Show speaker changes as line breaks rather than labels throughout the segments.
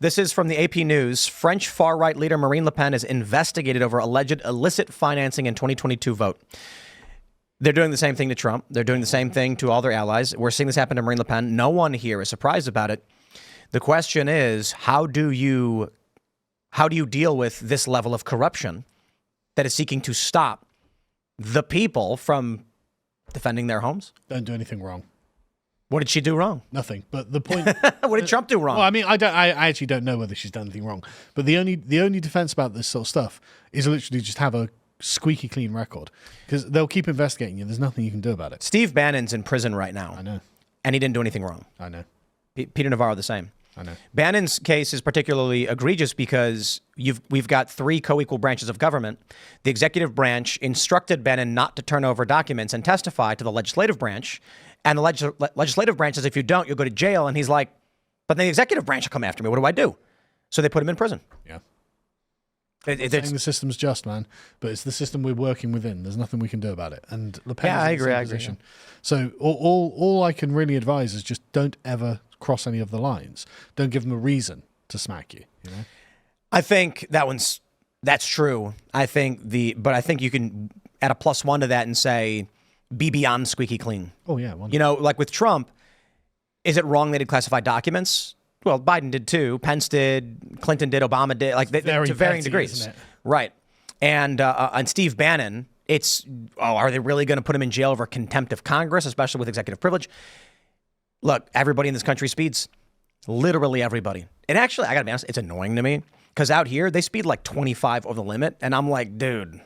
This is from the AP News. French far-right leader Marine Le Pen is investigated over alleged illicit financing in 2022 vote. They're doing the same thing to Trump. They're doing the same thing to all their allies. We're seeing this happen to Marine Le Pen. No one here is surprised about it. The question is, how do you deal with this level of corruption that is seeking to stop the people from defending their homes?
Don't do anything wrong.
What did she do wrong?
Nothing. But the point.
What did Trump do wrong?
Well, I mean, I actually don't know whether she's done anything wrong. But the only defense about this sort of stuff is literally just have a squeaky clean record, because they'll keep investigating you. There's nothing you can do about it.
Steve Bannon's in prison right now.
I know.
And he didn't do anything wrong.
I know.
Peter Navarro the same.
I know.
Bannon's case is particularly egregious because we've got three co-equal branches of government. The executive branch instructed Bannon not to turn over documents and testify to the legislative branch. And the legislative branch says, if you don't, you'll go to jail. And he's like, but then the executive branch will come after me. What do I do? So they put him in prison.
Yeah.
It's
the system's just, man, but it's the system we're working within. There's nothing we can do about it. And Le Pen
I
is in the
agree.
same position. So all I can really advise is just don't ever cross any of the lines. Don't give them a reason to smack you. You know.
I think that's true. But I think you can add a +1 to that and say, be beyond squeaky clean.
Oh yeah.
You know, like with Trump, is it wrong they did classified documents? Well, Biden did too. Pence did. Clinton did. Obama did. Like to varying degrees, isn't it? Right? And Steve Bannon, are they really going to put him in jail over contempt of Congress, especially with executive privilege? Look, everybody in this country speeds. Literally everybody. And actually, I got to be honest, it's annoying to me because out here they speed like 25 over the limit, and I'm like, dude,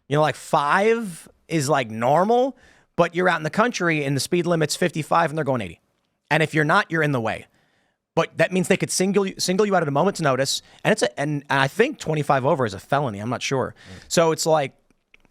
like 5 is like normal, but you're out in the country and the speed limit's 55 and they're going 80. And if you're not, you're in the way. But that means they could single you out at a moment's notice, and I think 25 over is a felony. I'm not sure. So it's like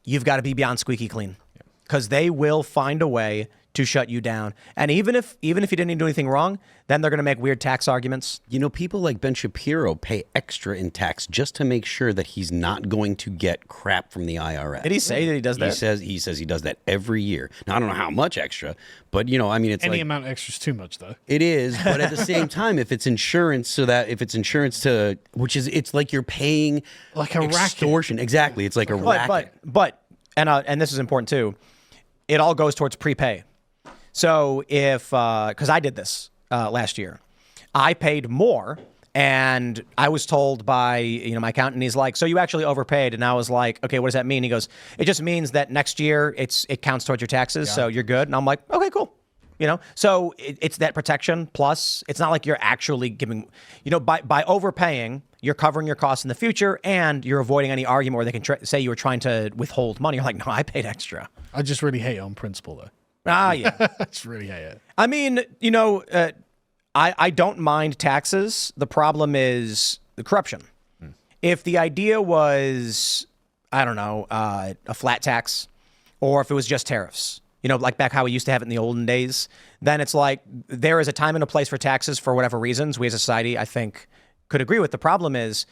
you've got to be beyond squeaky clean because they will find a way to shut you down. And even if you didn't do anything wrong, then they're going to make weird tax arguments.
You know, people like Ben Shapiro pay extra in tax just to make sure that he's not going to get crap from the IRS.
Did he say that he does that?
He says he does that every year. Now, I don't know how much extra, but, it's
any
like...
amount of extra is too much, though.
It is, but at the same time, if it's insurance it's like you're paying...
Like a
extortion.
Racket.
Exactly. It's like a racket.
But and this is important, too, it all goes towards prepay. So because I did this last year, I paid more, and I was told by my accountant, he's like, so you actually overpaid, and I was like, okay, what does that mean? He goes, it just means that next year it counts towards your taxes, so you're good. And I'm like, okay, cool. So it's that protection. Plus, it's not like you're actually giving, by overpaying, you're covering your costs in the future, and you're avoiding any argument where they can say you were trying to withhold money. You're like, no, I paid extra.
I just really hate it on principle, though.
Yeah.
I just really hate it.
I mean, I don't mind taxes. The problem is the corruption. If the idea was, I don't know, a flat tax, or if it was just tariffs, like back how we used to have it in the olden days, then it's like there is a time and a place for taxes for whatever reasons we as a society, I think, could agree with. The problem is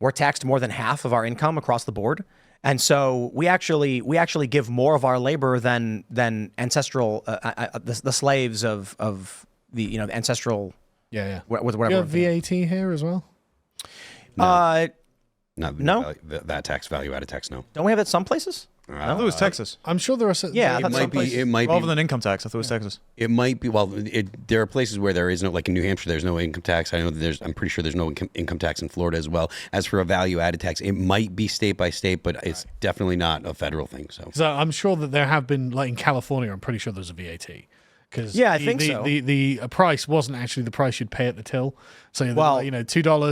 we're taxed more than half of our income across the board. And so we actually give more of our labor than ancestral the slaves of the ancestral whatever.
You have VAT here as well.
No.
No?
That tax, value-added tax, no.
Don't we have that some places?
I thought it was Texas.
I'm sure there are.
Yeah,
It might be
Other than income tax, I thought it was Texas.
It might be. Well, there are places where there is no, like in New Hampshire, there's no income tax. I know that I'm pretty sure there's no income tax in Florida as well. As for a value-added tax, it might be state by state, but it's definitely not a federal thing. So
I'm sure that there have been, like in California, I'm pretty sure there's a VAT. Because
I think so.
The price wasn't actually the price you'd pay at the till. So $2, and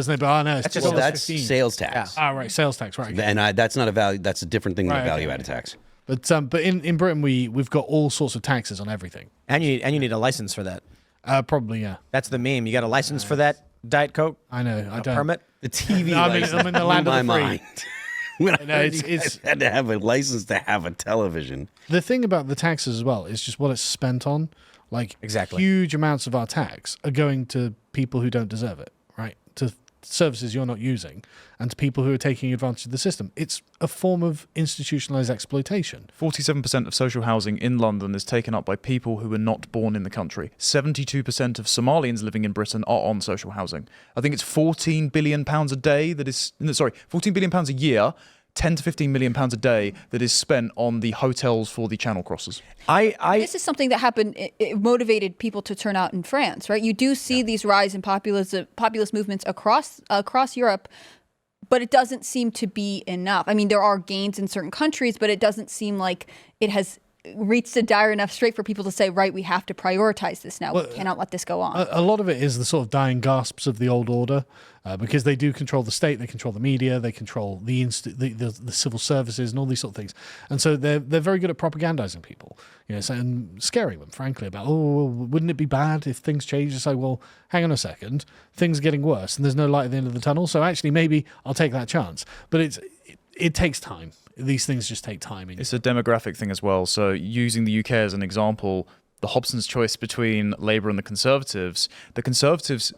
they'd be, oh no, it's
that's sales tax.
Ah, right, sales tax, right? Okay.
And that's not a value. That's a different thing than a value-added tax.
But in Britain we've got all sorts of taxes on everything.
And you need a license for that.
Probably, yeah.
That's the meme. You got a license for that Diet Coke?
I know. I don't.
Permit?
The TV license.
I'm in the land of the free.
Mind. When I heard you
it's
guys had to have a license to have a television.
The thing about the taxes as well is just what it's spent on. Like
exactly.
Huge amounts of our tax are going to people who don't deserve it, right? To services you're not using and to people who are taking advantage of the system. It's a form of institutionalized exploitation.
47% of social housing in London is taken up by people who were not born in the country. 72% of Somalians living in Britain are on social housing. I think it's £14 billion a day £14 billion a year, 10 to 15 million pounds a day that is spent on the hotels for the channel crossers.
This is something that happened. It motivated people to turn out in France, right? You do see these rise in populist movements across Europe, but it doesn't seem to be enough. I mean, there are gains in certain countries, but it doesn't seem like it has reached a dire enough strait for people to say, right, we have to prioritize this now. We cannot let this go on.
A lot of it is the sort of dying gasps of the old order, because they do control the state, they control the media, they control the civil services and all these sort of things. And so they're very good at propagandizing people, and scaring them, frankly, about, wouldn't it be bad if things change? It's like, well, hang on a second, things are getting worse and there's no light at the end of the tunnel. So actually, maybe I'll take that chance. But it takes time. These things just take time.
It's a demographic thing as well. So using the UK as an example, the Hobson's choice between Labour and the Conservatives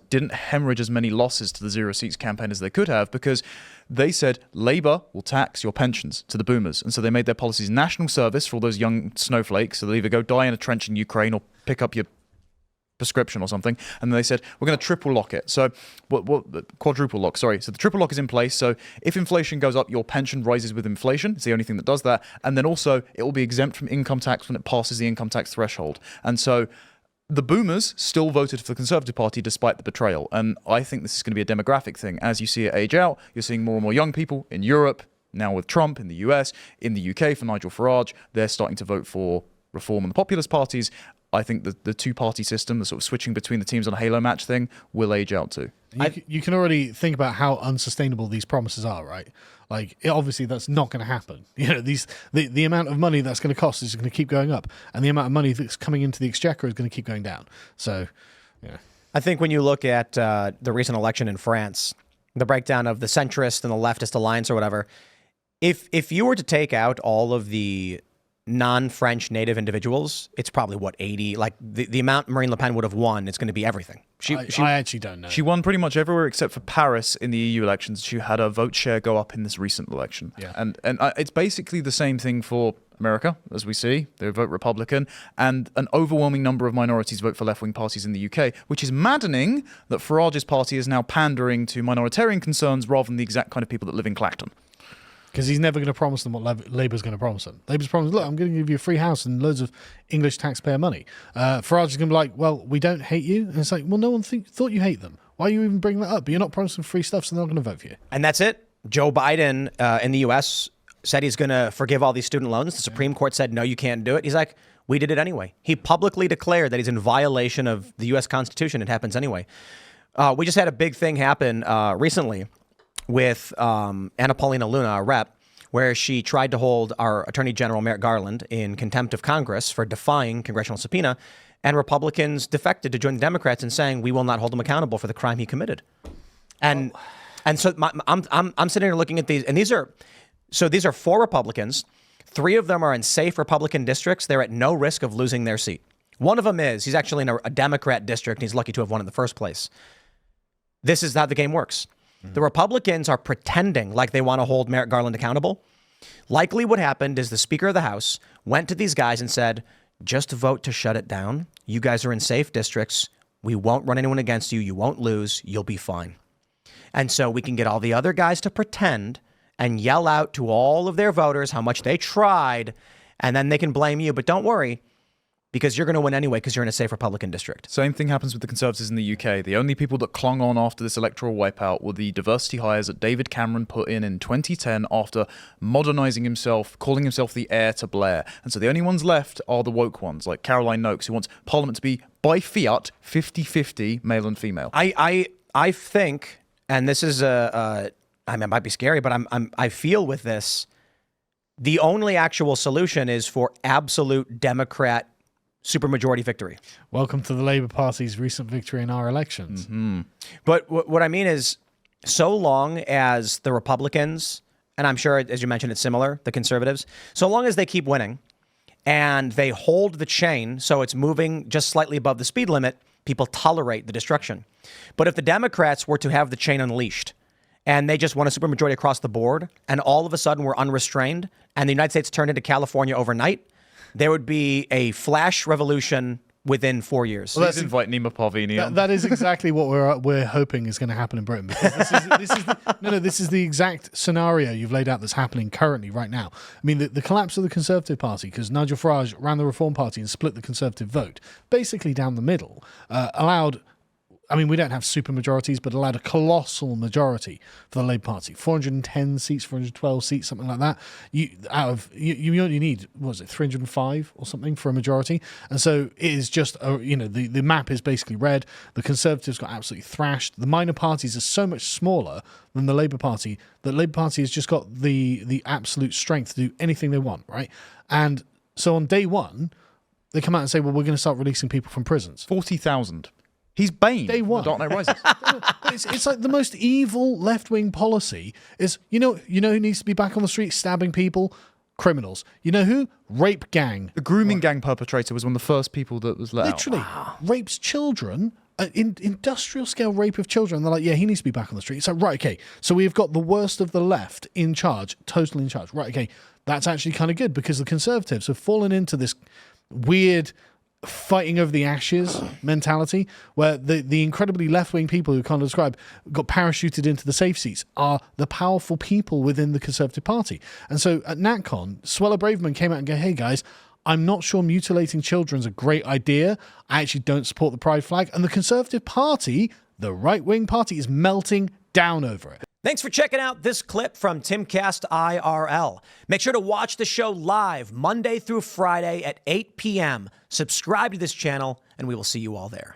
didn't hemorrhage as many losses to the Zero Seats campaign as they could have, because they said Labour will tax your pensions to the boomers. And so they made their policies national service for all those young snowflakes. So they'll either go die in a trench in Ukraine or pick up your prescription or something, and then they said we're going to triple lock it. So quadruple lock, sorry. So the triple lock is in place. So if inflation goes up, your pension rises with inflation. It's the only thing that does that. And then also it will be exempt from income tax when it passes the income tax threshold. And so the boomers still voted for the Conservative Party despite the betrayal. And I think this is going to be a demographic thing. As you see it age out, you're seeing more and more young people in Europe, now with Trump, in the US, in the UK for Nigel Farage. They're starting to vote for reform and the populist parties. I think the two-party system, the sort of switching between the teams on a halo match thing, will age out too.
You can already think about how unsustainable these promises are, right? Like, obviously, that's not going to happen. The amount of money that's going to cost is going to keep going up, and the amount of money that's coming into the exchequer is going to keep going down. So, yeah.
I think when you look at the recent election in France, the breakdown of the centrist and the leftist alliance or whatever, if you were to take out all of the non-French native individuals, it's probably 80, like the amount Marine Le Pen would have won, it's going to be everything.
I actually don't know.
She won pretty much everywhere except for Paris in the EU elections. She had her vote share go up in this recent election.
Yeah.
And it's basically the same thing for America, as we see. They vote Republican, and an overwhelming number of minorities vote for left-wing parties in the UK, which is maddening that Farage's party is now pandering to minoritarian concerns rather than the exact kind of people that live in Clacton.
Because he's never going to promise them what Labour's going to promise them. Labour's promised, look, I'm going to give you a free house and loads of English taxpayer money. Farage is going to be like, well, we don't hate you. And it's like, well, no one thought you hate them. Why are you even bringing that up? But you're not promising free stuff, so they're not going to vote for you.
And that's it. Joe Biden in the U.S. said he's going to forgive all these student loans. The Supreme Court said, no, you can't do it. He's like, we did it anyway. He publicly declared that he's in violation of the U.S. Constitution. It happens anyway. We just had a big thing happen recently with Anna Paulina Luna, our rep, where she tried to hold our Attorney General Merrick Garland in contempt of Congress for defying congressional subpoena, and Republicans defected to join the Democrats in saying we will not hold him accountable for the crime he committed. And so I'm sitting here looking at these, and these are 4 Republicans. 3 of them are in safe Republican districts. They're at no risk of losing their seat. One of them he's actually in a Democrat district, and he's lucky to have won in the first place. This is how the game works. The Republicans are pretending like they want to hold Merrick Garland accountable. Likely what happened is the Speaker of the House went to these guys and said, just vote to shut it down. You guys are in safe districts. We won't run anyone against you. You won't lose. You'll be fine. And so we can get all the other guys to pretend and yell out to all of their voters how much they tried, and then they can blame you. But don't worry, because you're going to win anyway because you're in a safe Republican district.
Same thing happens with the Conservatives in the UK. The only people that clung on after this electoral wipeout were the diversity hires that David Cameron put in 2010 after modernising himself, calling himself the heir to Blair. And so the only ones left are the woke ones, like Caroline Noakes, who wants Parliament to be, by fiat, 50-50 male and female.
I think, and this is it might be scary, but I feel with this, the only actual solution is for absolute Democrat supermajority victory.
Welcome to the Labour Party's recent victory in our elections.
Mm-hmm. But what I mean is, so long as the Republicans, and I'm sure, as you mentioned, it's similar, the Conservatives, so long as they keep winning and they hold the chain so it's moving just slightly above the speed limit, people tolerate the destruction. But if the Democrats were to have the chain unleashed and they just won a supermajority across the board and all of a sudden were unrestrained and the United States turned into California overnight, there would be a flash revolution within 4 years.
Well, let's invite Nima Parvini on.
That is exactly what we're hoping is going to happen in Britain. Because this is the exact scenario you've laid out that's happening currently, right now. I mean, the collapse of the Conservative Party, because Nigel Farage ran the Reform Party and split the Conservative vote, basically down the middle, allowed... I mean, we don't have super majorities, but allowed a colossal majority for the Labour Party. 410 seats, 412 seats, something like that. You only need, what was it, 305 or something for a majority? And so it is just, the map is basically red. The Conservatives got absolutely thrashed. The minor parties are so much smaller than the Labour Party that Labour Party has just got the absolute strength to do anything they want, right? And so on day one, they come out and say, well, we're going to start releasing people from prisons.
40,000. He's Bane.
Day one.
Dark Knight Rises.
It's like the most evil left-wing policy is, you know who needs to be back on the street stabbing people? Criminals. You know who? Rape gang.
The grooming gang perpetrator was one of the first people that was let out.
Literally. Rapes children. Industrial scale rape of children. They're like, yeah, he needs to be back on the street. It's like, right, okay. So we've got the worst of the left in charge, totally in charge. Right, okay. That's actually kind of good because the Conservatives have fallen into this weird fighting over the ashes mentality where the incredibly left-wing people who can't describe got parachuted into the safe seats are the powerful people within the Conservative Party. And so at NatCon, Suella Braverman came out and go, hey guys, I'm not sure mutilating children is a great idea. I actually don't support the pride flag. And the Conservative Party, the right-wing party, is melting down over it.
Thanks for checking out this clip from Timcast IRL. Make sure to watch the show live Monday through Friday at 8 p.m. Subscribe to this channel, and we will see you all there.